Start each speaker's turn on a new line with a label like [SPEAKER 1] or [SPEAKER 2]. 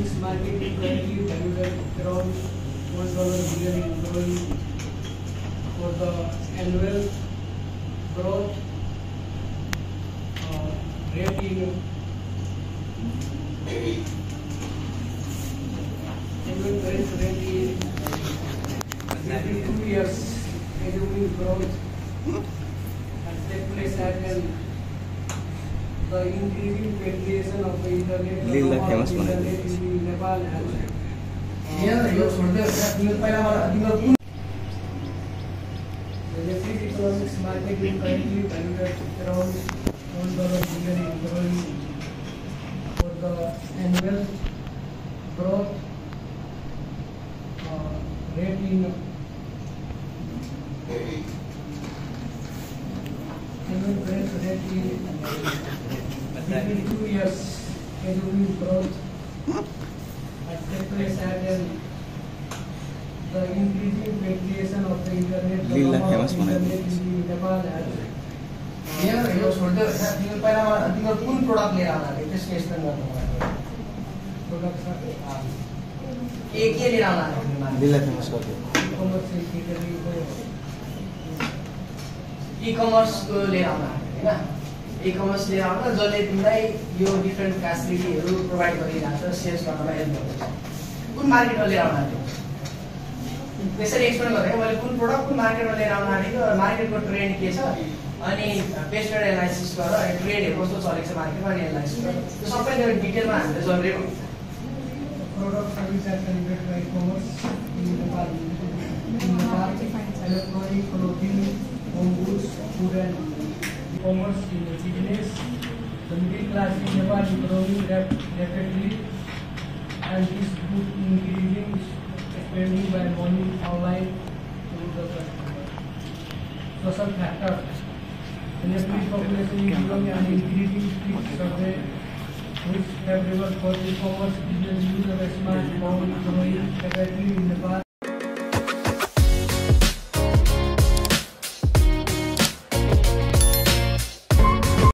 [SPEAKER 1] economics market currently valued at around $1 billion in growing for the annual growth rate in annual current rate is every 2 years annual growth and take place at the increasing penetration of the internet in Nepal and the Nepalese economics market is currently valued at around $1 billion in growing for the annual growth rate in annual growth rate in every 2 years annual growth and take place at the increasing penetration of the internet in Nepal and
[SPEAKER 2] यो छोड्दै तिम्रो पहिलामा तिम्रो कुन product लिएर आउला रे त्यसको explain गर्नु मलाई
[SPEAKER 1] प्रोडक्ट
[SPEAKER 2] के लिएर आउला रे
[SPEAKER 3] लीला फेमस गर्दै
[SPEAKER 2] ई-कमर्स को लिएर आउला हैन ई-कमर्स लिएर आउला जसले तिमीलाई यो डिफरेन्ट फ्यासिलिटीहरु प्रोवाइड गरिरहेको छ सेल्स गर्नमा हेल्प गर्छ कुन मार्केटमा लिएर आउला रे त्यसरी एक्सप्लेन गरेको मैले कुन प्रोडक्ट कुन मार्केटमा लिएर आउला रे मार्केटको ट्रेन्ड के छ अनि पेस्टल एनालाइसिस गरेर ट्रेडहरु कस्तो चलेको छ मार्केटमा अनि एनालाइसिस गरेर त्यो सबै त्यो डिटेलमा हामीले जरुरी हुन्छ
[SPEAKER 1] product service are delivered by e-commerce in Nepal. In Nepal, electronic, clothing, home goods, food and e-commerce in the business. The middle class in Nepal is growing rapidly and this book increasing spending by money online to the customer. Social factors. The Nepalese population is growing and increasing strict survey which favorable for e-commerce business use of smartphone growing rapidly in Nepal.